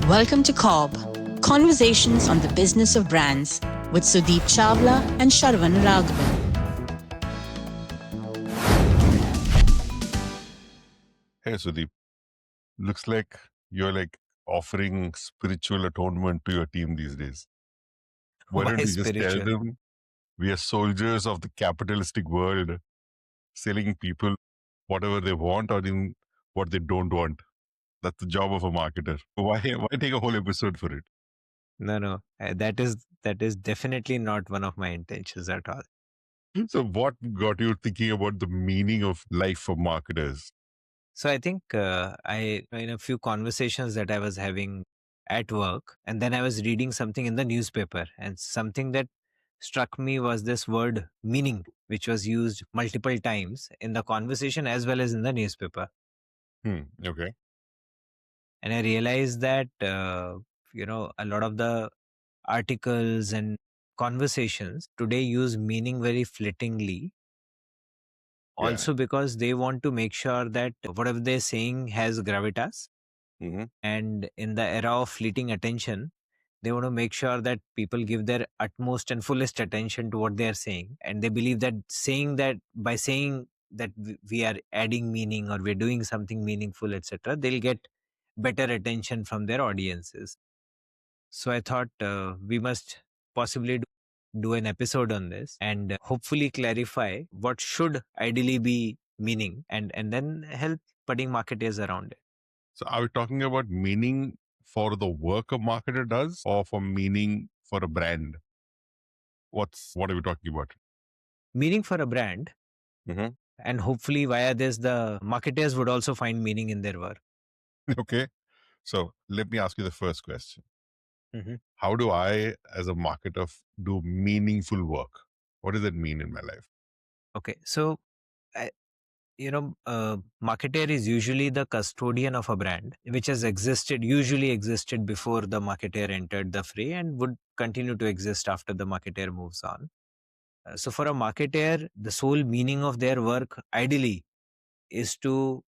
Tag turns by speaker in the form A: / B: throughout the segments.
A: Welcome to CoBB, Conversations on the Business of Brands with Sudeep Chawla and Sharavana Raghavan.
B: Hey Sudeep, looks like you're offering spiritual atonement to your team these days. Why
C: Why
B: don't you just tell
C: spiritual?
B: them we are soldiers of the capitalistic world, selling people whatever they want or even what they don't want? That's the job of a marketer. Why take a whole episode for it?
C: No. That is definitely not one of my intentions at all.
B: So what got you thinking about the meaning of life for marketers?
C: So I think I in a few conversations that I was having at work, and then I was reading something in the newspaper, and something that struck me was this word meaning, which was used multiple times in the conversation as well as in the newspaper.
B: Okay.
C: And I realized that a lot of the articles and conversations today use meaning very fleetingly,
B: Yeah.
C: also because they want to make sure that whatever they're saying has gravitas.
B: Mm-hmm.
C: And in the era of fleeting attention, they want to make sure that people give their utmost and fullest attention to what they are saying, and they believe that by saying that we are adding meaning or we're doing something meaningful, etc., they'll get better attention from their audiences. So I thought we must possibly do an episode on this and hopefully clarify what should ideally be meaning, and then help budding marketers around it.
B: So are we talking about meaning for the work a marketer does or for meaning for a brand? What are we talking about?
C: Meaning for a brand,
B: Mm-hmm.
C: and hopefully via this the marketers would also find meaning in their work.
B: Okay. So let me ask you the first question.
C: Mhm.
B: How do I, as a marketer, do meaningful work? What does that mean in my life?
C: Okay, so marketer is usually the custodian of a brand which has usually existed before the marketer entered the fray and would continue to exist after the marketer moves on. So for a marketer, the sole meaning of their work ideally is to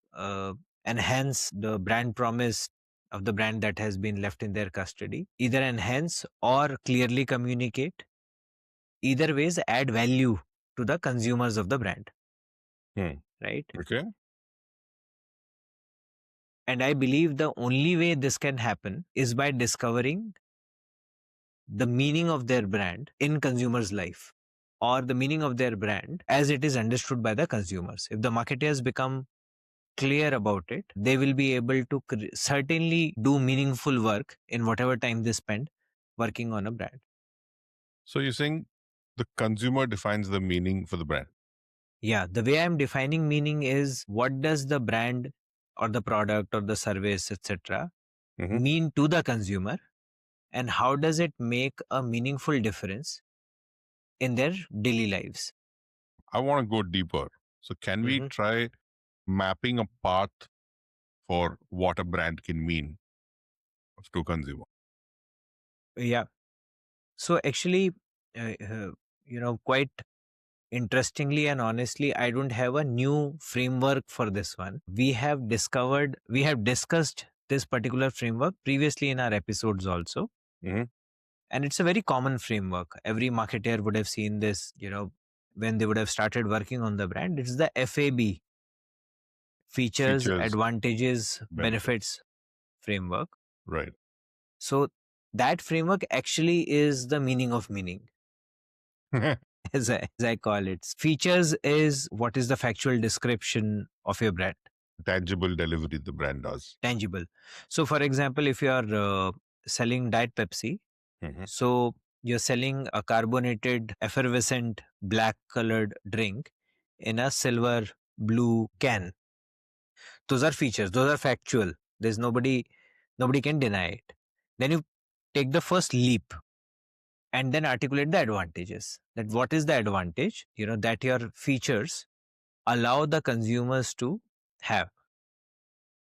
C: enhance the brand promise of the brand that has been left in their custody, either enhance or clearly communicate. Either ways, add value to the consumers of the brand, right?
B: Okay.
C: And I believe the only way this can happen is by discovering the meaning of their brand in consumers' life, or the meaning of their brand as it is understood by the consumers. If the marketers become clear about it, they will be able to certainly do meaningful work in whatever time they spend working on a brand.
B: So you're saying the consumer defines the meaning for the brand.
C: Yeah, the way I'm defining meaning is what does the brand or the product or the service, etc.,
B: Mm-hmm.
C: mean to the consumer, and how does it make a meaningful difference in their daily lives.
B: I want to go deeper. So can we
C: Mhm.
B: try mapping a path for what a brand can mean to consumer?
C: Yeah. So actually, quite interestingly and honestly, I don't have a new framework for this one. We have discussed this particular framework previously in our episodes also.
B: Mm-hmm.
C: And it's a very common framework. Every marketer would have seen this, when they would have started working on the brand. It's the FAB, features,
B: Features,
C: advantages,
B: benefits.
C: benefits framework.
B: Right.
C: So that framework actually is the meaning of meaning, as I call it. Features is what is the factual description of your brand.
B: Tangible delivery the brand does.
C: Tangible. So for example, if you are selling Diet Pepsi,
B: Mm-hmm.
C: so you're selling a carbonated, effervescent, black colored drink in a silver blue can. Those are features. Those are factual. There's nobody can deny it. Then you take the first leap and then articulate the advantages. That what is the advantage, that your features allow the consumers to have.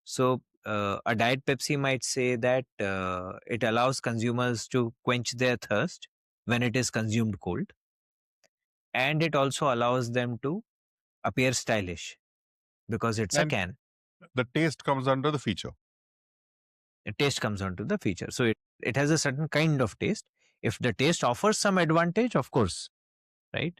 C: So a Diet Pepsi might say that it allows consumers to quench their thirst when it is consumed cold, and it also allows them to appear stylish because it's a
B: And
C: can.
B: the taste comes under the feature.
C: Taste comes onto the feature. So it has a certain kind of taste. If the taste offers some advantage, of course, right?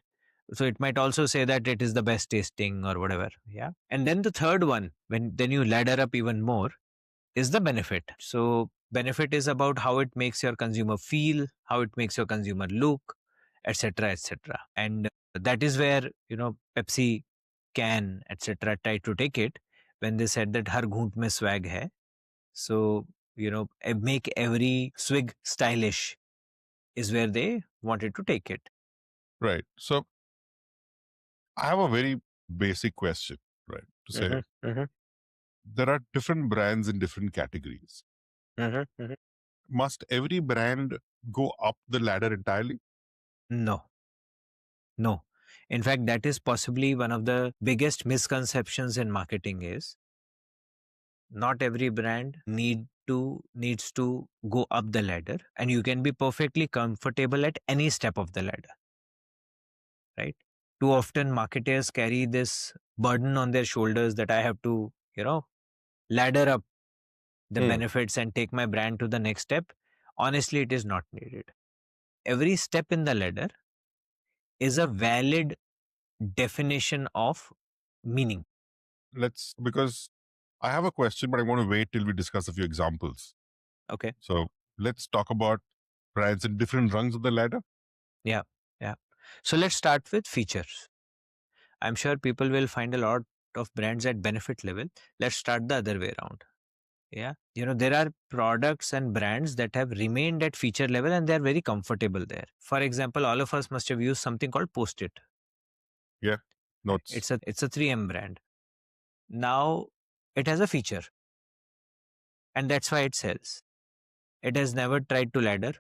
C: So it might also say that it is the best tasting or whatever. Yeah. And then the third one, then you ladder up even more, is the benefit. So benefit is about how it makes your consumer feel, how it makes your consumer look, etc., etc. And that is where, Pepsi can, etc., try to take it when they said that har ghoont mein swag hai. So, make every swig stylish is where they wanted to take it.
B: Right. So I have a very basic question, right? To say there are different brands in different categories. Must every brand go up the ladder entirely?
C: No. No. In fact, that is possibly one of the biggest misconceptions in marketing is not every brand needs to go up the ladder, and you can be perfectly comfortable at any step of the ladder, right? Too often marketers carry this burden on their shoulders that I have to, ladder up the benefits and take my brand to the next step. Honestly, it is not needed. Every step in the ladder is a valid definition of meaning.
B: Because I have a question, but I want to wait till we discuss a few examples.
C: Okay.
B: So let's talk about brands in different rungs of the ladder.
C: Yeah. So let's start with features. I'm sure people will find a lot of brands at benefit level. Let's start the other way around. Yeah. There are products and brands that have remained at feature level and they're very comfortable there. For example, all of us must have used something called Post-it.
B: Yeah. Notes.
C: It's a 3M brand. Now it has a feature, and that's why it sells. It has never tried to ladder.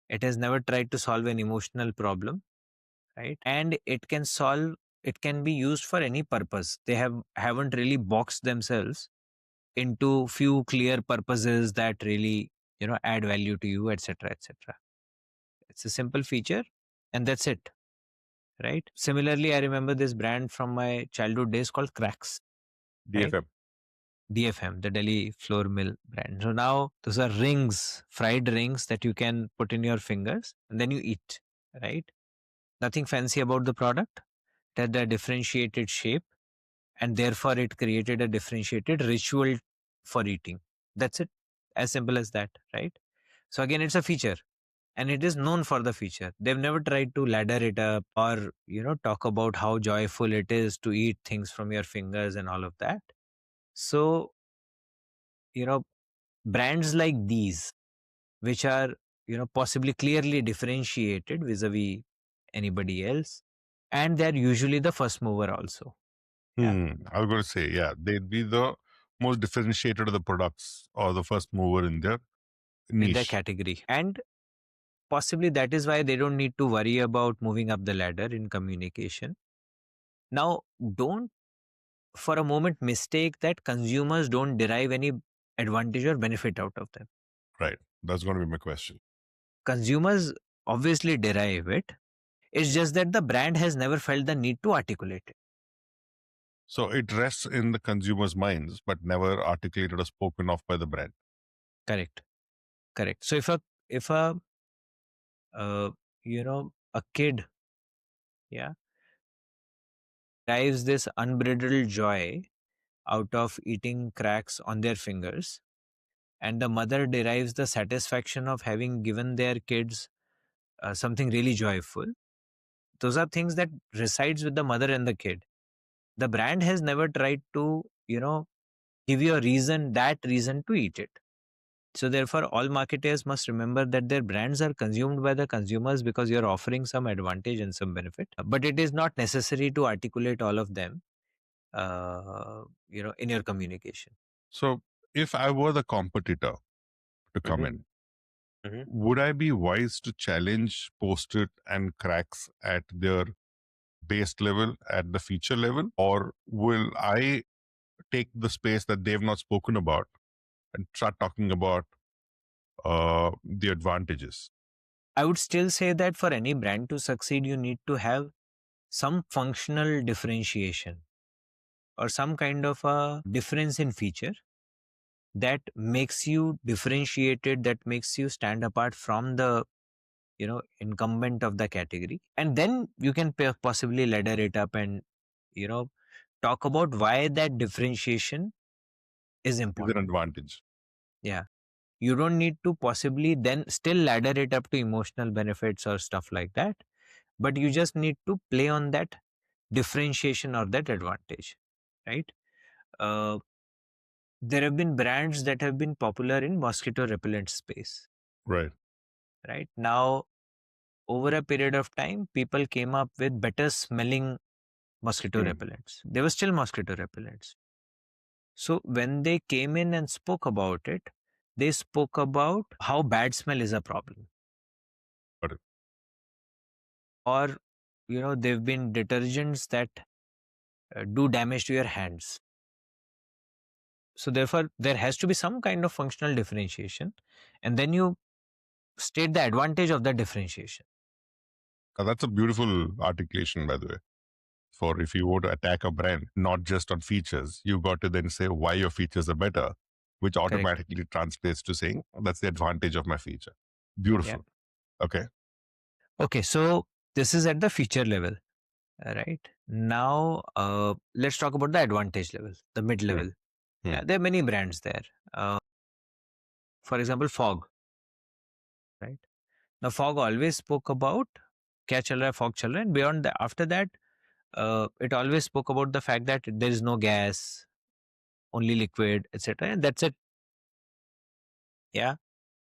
C: It has never tried to solve an emotional problem, right? And it can be used for any purpose. They haven't really boxed themselves into few clear purposes that really, add value to you, etc., etc. It's a simple feature, and that's it, right? Similarly, I remember this brand from my childhood days called Cracks, right?
B: DFM.
C: DFM, the Delhi Flour Mill brand. So now those are rings, fried rings that you can put in your fingers and then you eat, right? Nothing fancy about the product. It had a differentiated shape, and therefore it created a differentiated ritual for eating. That's it. As simple as that, right? So again, it's a feature, and it is known for the feature. They've never tried to ladder it up or, talk about how joyful it is to eat things from your fingers and all of that. So, brands like these, which are, possibly clearly differentiated vis-a-vis anybody else, and they're usually the first mover also. Yeah.
B: I was going to say, they'd be the most differentiated of the products or the first mover in their niche.
C: In their category. And possibly that is why they don't need to worry about moving up the ladder in communication. Now, don't for a moment mistake that consumers don't derive any advantage or benefit out of them.
B: Right. That's going to be my question.
C: Consumers obviously derive it. It's just that the brand has never felt the need to articulate it.
B: So it rests in the consumer's minds, but never articulated or spoken of by the brand.
C: Correct. So if a kid, derives this unbridled joy out of eating cracks on their fingers, and the mother derives the satisfaction of having given their kids something really joyful, those are things that resides with the mother and the kid. The brand has never tried to, give you a reason to eat it. So therefore, all marketers must remember that their brands are consumed by the consumers because you're offering some advantage and some benefit. But it is not necessary to articulate all of them, in your communication.
B: So if I were the competitor to come in, would I be wise to challenge Post-it and Cracks at their base level, at the feature level? Or will I take the space that they've not spoken about and start talking about the advantages?
C: I would still say that for any brand to succeed, you need to have some functional differentiation or some kind of a difference in feature that makes you differentiated, that makes you stand apart from the incumbent of the category. And then you can possibly ladder it up and talk about why that differentiation is
B: Is an
C: important.
B: advantage.
C: Yeah. You don't need to possibly then still ladder it up to emotional benefits or stuff like that, but you just need to play on that differentiation or that advantage, right? uh, there have been brands that have been popular in mosquito repellent space,
B: Right.
C: right? Now, over a period of time, people came up with better smelling mosquito repellents. They were still mosquito repellents. So when they came in and spoke about it, they spoke about how bad smell is a problem.
B: Got it.
C: Or, there have been detergents that do damage to your hands. So therefore, there has to be some kind of functional differentiation. And then you state the advantage of that differentiation.
B: That's a beautiful articulation, by the way. For if you want to attack a brand, not just on features, you got to then say why your features are better, which automatically translates to saying that's the advantage of my feature. Beautiful. Yeah. Okay.
C: Okay, so this is at the feature level, right? Now, let's talk about the advantage level, the mid level. Yeah, there are many brands there. For example, Fogg, right? Now, Fogg always spoke about kya chal raha hai, fog chal raha hai, and beyond that, after that, it always spoke about the fact that there is no gas, only liquid, etc. And that's it. Yeah.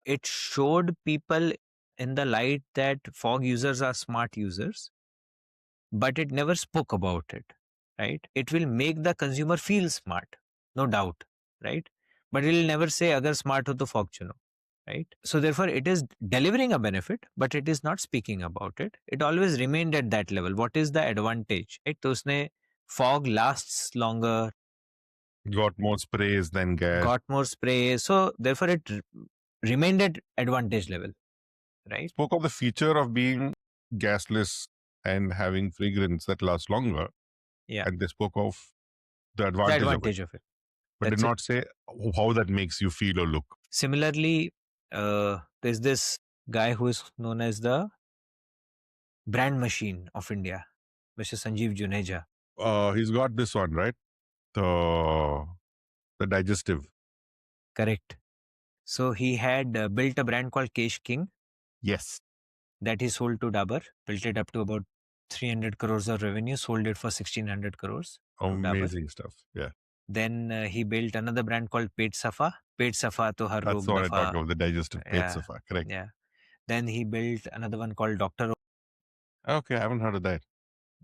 C: It showed people in the light that fog users are smart users, but it never spoke about it, right? It will make the consumer feel smart, no doubt, right? But it will never say, agar smart ho to fog chuno, right? So therefore, it is delivering a benefit, but it is not speaking about it. It always remained at that level. What is the advantage? Right? So usne fog lasts longer,
B: got more sprays than gas.
C: got more spray. So therefore, it remained at advantage level, right?
B: Spoke of the feature of being gasless and having fragrance that lasts longer.
C: Yeah.
B: And they spoke of the advantage
C: of it.
B: But did not say how that makes you feel or look.
C: Similarly, there's this guy who is known as the brand machine of India, Mr. Sanjeev Juneja.
B: He's got this one, right? The digestive.
C: Correct. So he had built a brand called Kesh King.
B: Yes.
C: That he sold to Dabur, built it up to about 300 crores of revenue, sold it for 1600 crores.
B: Amazing stuff. Yeah.
C: Then he built another brand called Pet Safa. Pet Safa to har
B: That's what I talk about, the digestive Pet Safa. Correct.
C: Yeah. Then he built another one called Dr.
B: Okay, I haven't heard of that.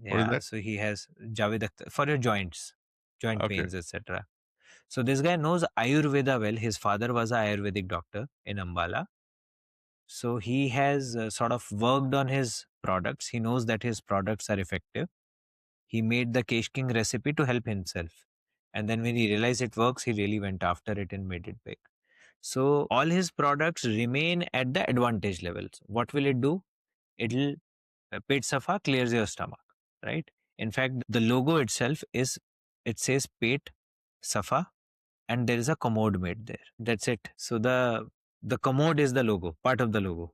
C: Yeah, what is that? So he has Javed Akhtar for your joints, joint pains, etc. So this guy knows Ayurveda well. His father was an Ayurvedic doctor in Ambala. So he has sort of worked on his products. He knows that his products are effective. He made the Kesh King recipe to help himself. And then when he realized it works, he really went after it and made it big. So all his products remain at the advantage levels. What will it do? It'll Pet Safa clears your stomach, right? In fact, the logo itself it says Pet Safa and there is a commode made there. That's it. So the commode is the logo, part of the logo.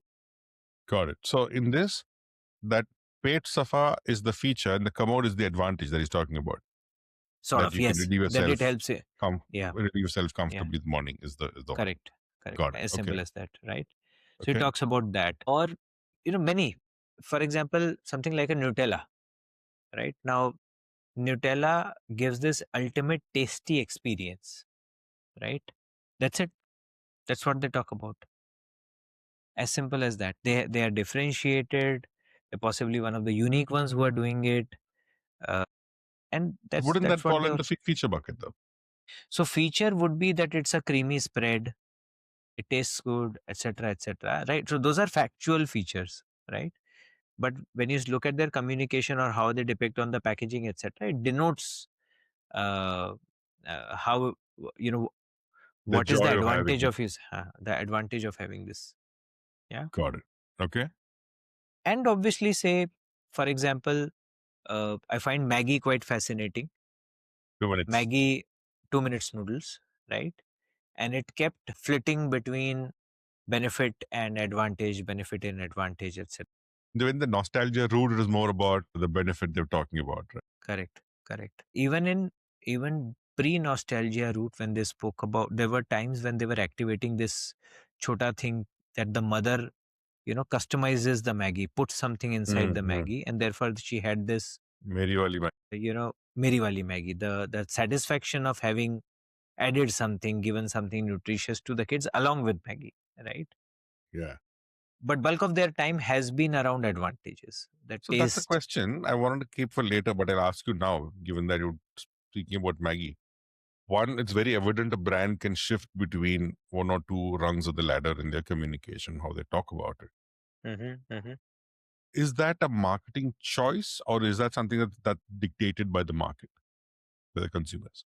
B: Got it. So in this, that Pet Safa is the feature and the commode is the advantage that he's talking about.
C: Sort of, yes. That it helps you.
B: Relieve yourself comfortably in the morning is the
C: correct.
B: Got it.
C: As simple as that, right? So he talks about that. Or, many. For example, something like a Nutella, right? Now, Nutella gives this ultimate tasty experience, right? That's it. That's what they talk about. As simple as that. They are differentiated. They're possibly one of the unique ones who are doing it. And
B: wouldn't that fall in the feature bucket though?
C: So feature would be that it's a creamy spread, it tastes good, etc., right? So those are factual features, right? But when you look at their communication or how they depict on the packaging, etc., it denotes how what is the advantage of the advantage of having this. Yeah,
B: got it. Okay.
C: And obviously, say for example, I find Maggi quite fascinating.
B: 2 minutes.
C: Maggi 2 minutes noodles, right? and it kept flitting between benefit and advantage, etc.
B: When the nostalgia route, it is more about the benefit they're talking about, right?
C: Correct. Even pre-nostalgia route, when they spoke about, there were times when they were activating this chota thing that the mother, customizes the Maggie, puts something inside the Maggie, and therefore she had this,
B: Meri wali Maggi.
C: Meri wali Maggie, the satisfaction of having added something, given something nutritious to the kids along with Maggie, right?
B: Yeah.
C: But bulk of their time has been around advantages. The
B: So that's a
C: taste.
B: question I wanted to keep for later, but I'll ask you now, given that you're speaking about Maggie. One, it's very evident a brand can shift between one or two rungs of the ladder in their communication, how they talk about it. Is that a marketing choice, or is that something that's dictated by the market, by the consumers?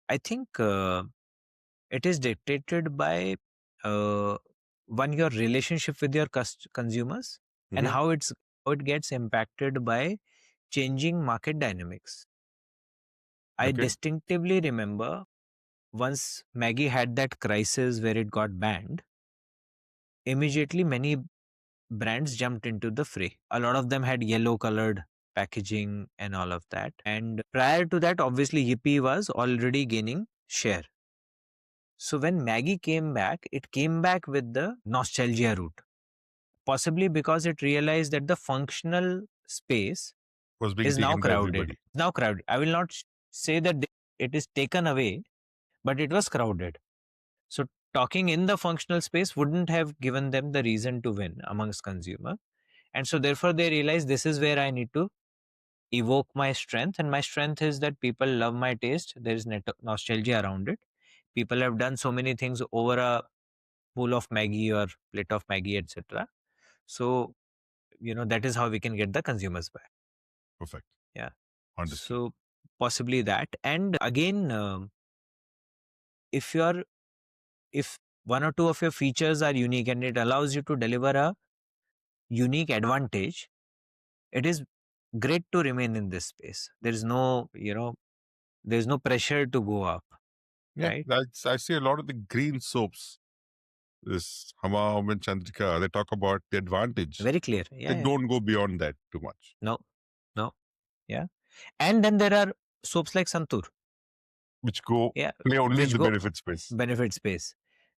C: I think it is dictated by one, your relationship with your consumers, and how it gets impacted by changing market dynamics. I
B: Okay.
C: distinctively remember once Maggie had that crisis where it got banned. Immediately, many brands jumped into the fray. A lot of them had yellow colored packaging and all of that. And prior to that, obviously, Yippee was already gaining share. So when Maggie came back, it came back with the nostalgia route. Possibly because it realized that the functional space
B: Was being
C: is now
B: taken by
C: crowded.
B: everybody.
C: Now crowded. I will not say that it is taken away, but it was crowded. So talking in the functional space wouldn't have given them the reason to win amongst consumer. And so therefore they realize this is where I need to evoke my strength. And my strength is that people love my taste. There is nostalgia around it. People have done so many things over a bowl of Maggie or plate of Maggie, etc. So, that is how we can get the consumers back.
B: Perfect.
C: Yeah.
B: Understood.
C: So possibly that. And again, if one or two of your features are unique and it allows you to deliver a unique advantage, it is great to remain in this space. There's no pressure to go up.
B: Yeah,
C: right?
B: I see a lot of the green soaps. This Hamam and Chandrika, they talk about the advantage.
C: Very clear.
B: They don't go beyond that too much.
C: No. Yeah. And then there are soaps like Santur,
B: Which play only in the benefit space.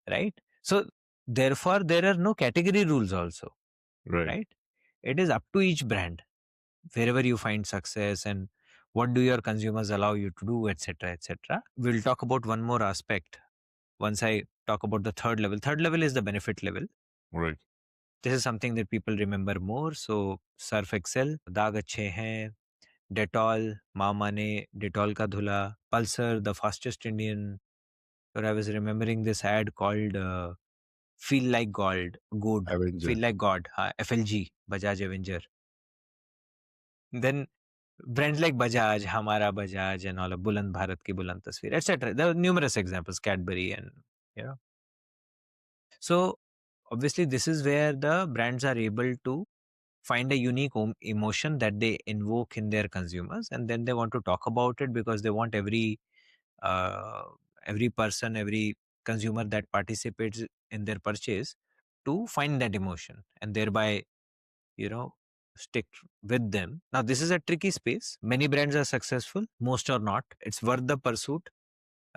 C: Right? So therefore there are no category rules also. Right? It is up to each brand, wherever you find success and what do your consumers allow you to do, etc. We'll talk about one more aspect once I talk about the third level. Third level is the benefit level.
B: Right.
C: This is something that people remember more. So Surf Excel, Daag Achhe Hain, Dettol, Mama Ne, Dettol Ka Dhula, Pulsar, the fastest Indian. Or I was remembering this ad called Feel Like Good,
B: Avenger.
C: Feel Like God, FLG, Bajaj Avenger. Then brands like Bajaj, Hamara Bajaj, and all of Buland Bharat Ki Buland Tasveer, etc. There are numerous examples, Cadbury, and So obviously, this is where the brands are able to find a unique emotion that they invoke in their consumers, and then they want to talk about it because they want every person, every consumer that participates in their purchase to find that emotion and thereby, stick with them. Now, this is a tricky space. Many brands are successful, most are not. It's worth the pursuit.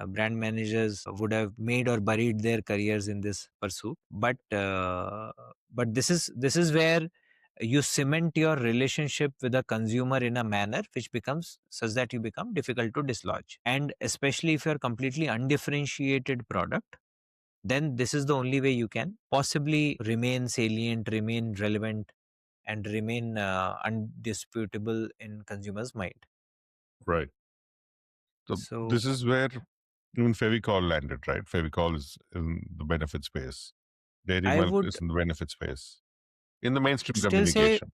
C: Brand managers would have made or buried their careers in this pursuit, but this is where you cement your relationship with a consumer in a manner which becomes such that you become difficult to dislodge. And especially if you're completely undifferentiated product, then this is the only way you can possibly remain salient, remain relevant, and remain undisputable in consumers' mind.
B: Right. So this is where even Fevicol landed, right? Fevicol is in the benefit space. Dairy Milk is in the benefit space. In the mainstream communication.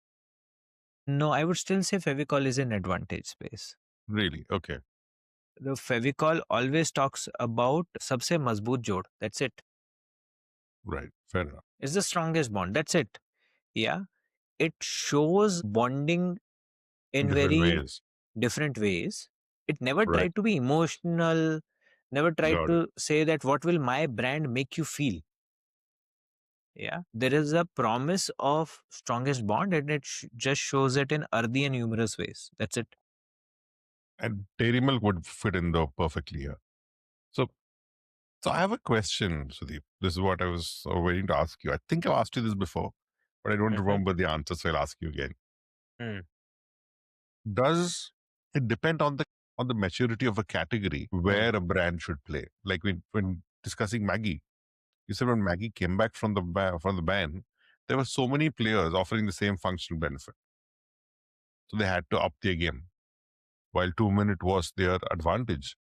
C: I would still say Fevicol is in advantage space.
B: Really? Okay.
C: The Fevicol always talks about sabse mazboot jod. That's it.
B: Right. Fair enough.
C: It's the strongest bond. That's it. Yeah. It shows bonding in very different ways. It never tried to be emotional, Never tried
B: Got it.
C: to say that what will my brand make you feel. Yeah, there is a promise of strongest bond, and it just shows it in earthy and humorous ways. That's it.
B: And dairy milk would fit in though perfectly here. So, so I have a question, Sudeep. This is what I was waiting to ask you. I think I've asked you this before, but I don't
C: Mhm.
B: remember the answer, so I'll ask you again.
C: Mm.
B: Does it depend on the maturity of a category where a brand should play? Like when discussing Maggie, you said when Maggie came back from from the ban, there were so many players offering the same functional benefit, so they had to up their game. While 2 minute was their advantage,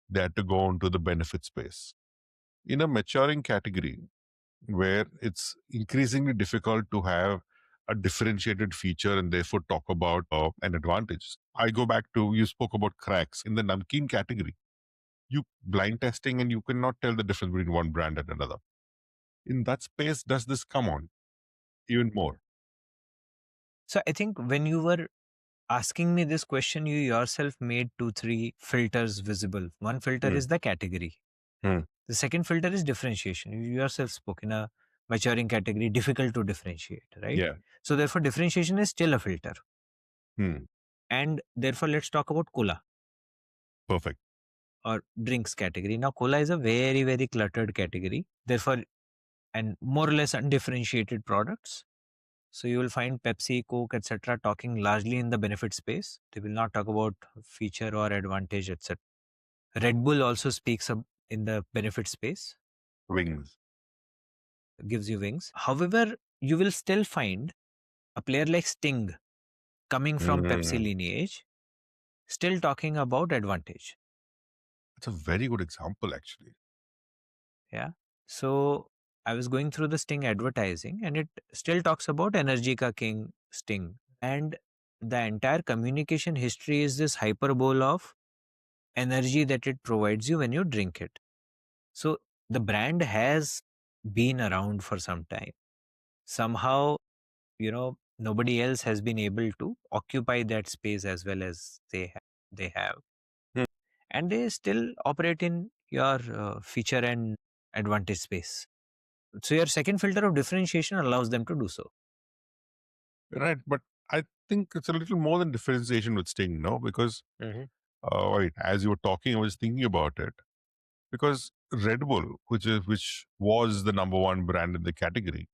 B: they had to go into the benefit space. In a maturing category where it's increasingly difficult to have a differentiated feature and therefore talk about an advantage. I go back to, you spoke about cracks in the namkeen category. You blind testing and you cannot tell the difference between one brand and another. In that space, does this come on even more?
C: So I think when you were asking me this question, you yourself made 2, 3 filters visible. One filter
B: Hmm.
C: is the category.
B: Hmm.
C: The second filter is differentiation. You yourself spoke in a maturing category, difficult to differentiate, right?
B: Yeah.
C: So therefore, differentiation is still a filter.
B: Hmm.
C: And therefore, let's talk about cola
B: Perfect.
C: or drinks category. Now, cola is a very, very cluttered category. Therefore, and more or less undifferentiated products. So you will find Pepsi, Coke, etc. talking largely in the benefit space. They will not talk about feature or advantage, etc. Red Bull also speaks up in the benefit space,
B: Wings.
C: gives you wings. However, you will still find a player like Sting coming from Pepsi
B: Hmm.
C: lineage, still talking about advantage.
B: That's a very good example, actually.
C: Yeah. So I was going through the Sting advertising and it still talks about Energy Ka King Sting. And the entire communication history is this hyperbole of energy that it provides you when you drink it. So the brand has been around for some time. Somehow, nobody else has been able to occupy that space as well as they have.
B: Hmm.
C: And they still operate in your feature and advantage space. So your second filter of differentiation allows them to do so.
B: Right. But I think it's a little more than differentiation with Sting, no? Because, wait, as you were talking, I was thinking about it. Because Red Bull, which was the number one brand in the category,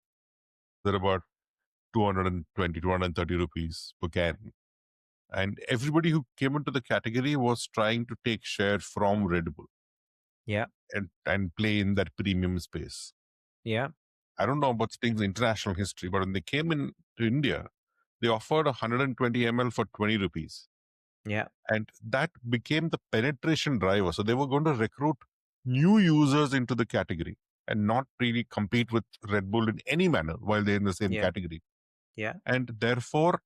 B: they're about 220, 230 rupees per can. And everybody who came into the category was trying to take share from Red Bull
C: Yeah.
B: and play in that premium space.
C: Yeah.
B: I don't know about Sting's international history, but when they came in to India, they offered 120 ml for 20 rupees.
C: Yeah.
B: And that became the penetration driver. So they were going to recruit new users into the category and not really compete with Red Bull in any manner while they're in the same
C: Yeah.
B: category.
C: Yeah.
B: And therefore,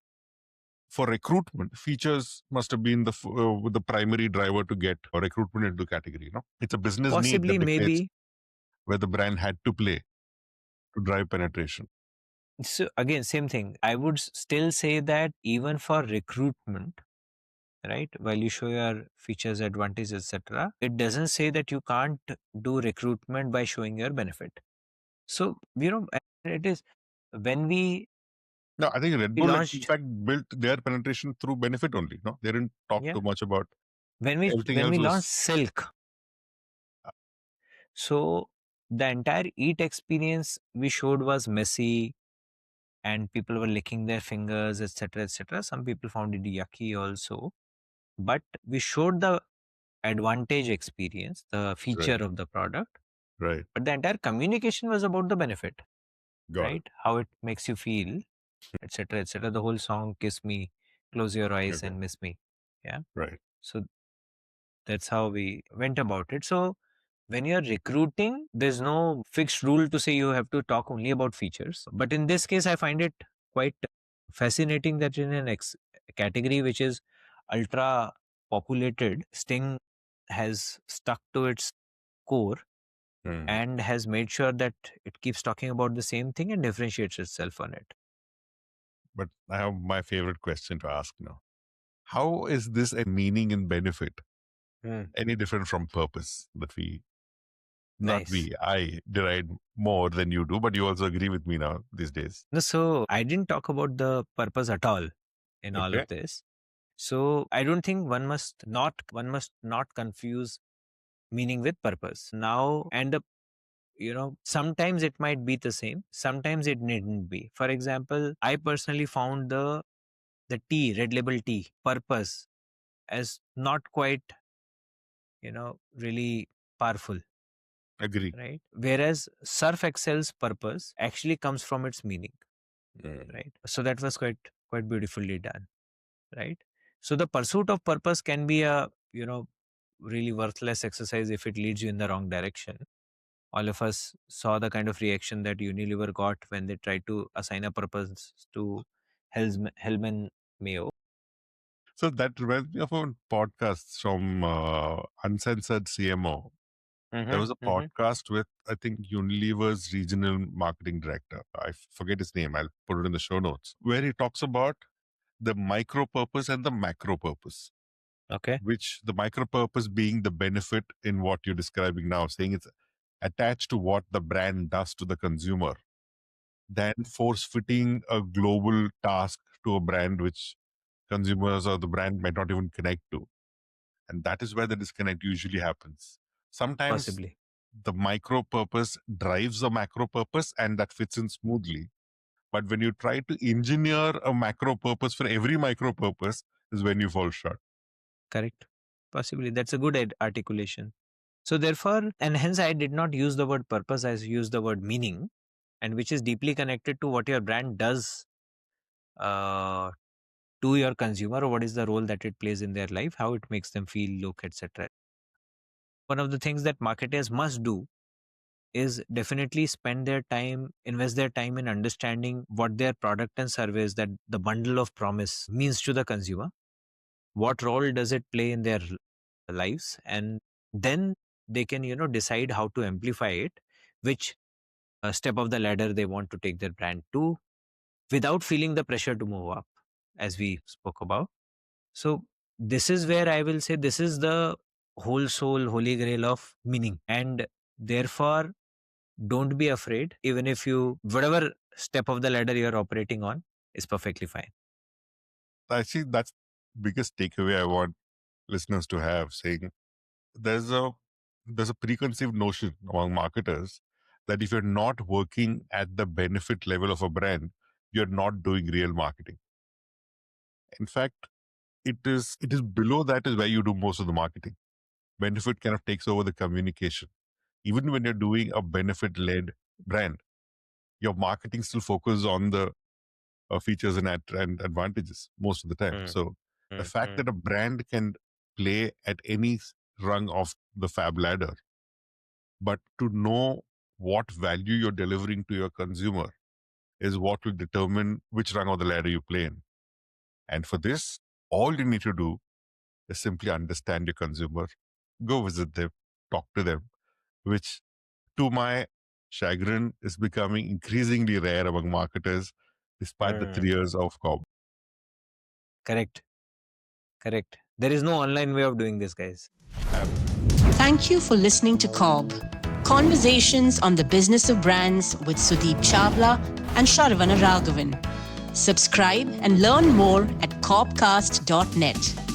B: for recruitment, features must have been the primary driver to get recruitment into the category. It's a business need
C: Possibly,
B: that dictates
C: maybe.
B: where the brand had to play to drive penetration.
C: So again, same thing. I would still say that even for recruitment, right, while you show your features, advantages, etc., it doesn't say that you can't do recruitment by showing your benefit. So, it is when we
B: No, I think Red Bull, in
C: launched,
B: fact, built their penetration through benefit only. No, they didn't talk
C: yeah,
B: too much about
C: when we
B: everything
C: when
B: else
C: we launched
B: was
C: Silk. So the entire eat experience we showed was messy and people were licking their fingers, etc., etc. Some people found it yucky also. But we showed the advantage experience, the feature
B: right,
C: of the product.
B: right.
C: But the entire communication was about the benefit,
B: Got it.
C: right? How it makes you feel, etc., etc. The whole song, Kiss Me, Close Your Eyes
B: Okay,
C: and Miss Me. Yeah.
B: right.
C: So that's how we went about it. So when you're recruiting, there's no fixed rule to say you have to talk only about features. But in this case, I find it quite fascinating that in an category which is ultra populated, Sting has stuck to its core
B: Hmm.
C: and has made sure that it keeps talking about the same thing and differentiates itself on it.
B: But I have my favorite question to ask now. How is this a meaning in benefit any different from purpose that we, not
C: Nice.
B: we, I deride more than you do, but you also agree with me now these days.
C: No, so I didn't talk about the purpose at all in all
B: Okay.
C: of this. So I don't think one must not confuse meaning with purpose. Now, and the sometimes it might be the same, sometimes it needn't be. For example, I personally found the tea, red label tea, purpose as not quite really powerful,
B: Agree.
C: right? Whereas Surf Excel's purpose actually comes from its meaning,
B: Mm.
C: right? So that was quite beautifully done, right? So the pursuit of purpose can be a really worthless exercise if it leads you in the wrong direction. All of us saw the kind of reaction that Unilever got when they tried to assign a purpose to Hellman Mayo.
B: So that reminds me of a podcast from Uncensored CMO. There was a podcast with, I think, Unilever's regional marketing director. I forget his name. I'll put it in the show notes, where he talks about the micro purpose and the macro purpose,
C: Okay.
B: which the micro purpose being the benefit in what you're describing now, saying it's attached to what the brand does to the consumer, then force fitting a global task to a brand which consumers or the brand might not even connect to. And that is where the disconnect usually happens. Sometimes
C: Possibly.
B: the micro purpose drives the macro purpose and that fits in smoothly. But when you try to engineer a macro purpose for every micro purpose is when you fall short.
C: Correct. Possibly. That's a good articulation. So therefore, and hence I did not use the word purpose, I used the word meaning, and which is deeply connected to what your brand does uh, to your consumer, or what is the role that it plays in their life, how it makes them feel, look, etc. One of the things that marketers must do is definitely invest their time in understanding what their product and service, that the bundle of promise means to the consumer. What role does it play in their lives? And then they can, decide how to amplify it, which step of the ladder they want to take their brand to without feeling the pressure to move up, as we spoke about. So this is where I will say this is the whole soul, holy grail of meaning. And therefore, don't be afraid, even if whatever step of the ladder you're operating on is perfectly fine.
B: I see that's biggest takeaway I want listeners to have, saying there's a preconceived notion among marketers that if you're not working at the benefit level of a brand, you're not doing real marketing. In fact, it is below that is where you do most of the marketing. Benefit kind of takes over the communication. Even when you're doing a benefit-led brand, your marketing still focuses on the features and advantages most of the time. So the fact that a brand can play at any rung of the fab ladder, but to know what value you're delivering to your consumer is what will determine which rung of the ladder you play in. And for this, all you need to do is simply understand your consumer, go visit them, talk to them, which to my chagrin is becoming increasingly rare among marketers despite the 3 years of CoBB.
C: Correct. There is no online way of doing this, guys.
A: Thank you for listening to CoBB, Conversations on the Business of Brands with Sudeep Chawla and Sharavana Raghavan. Subscribe and learn more at cobcast.net.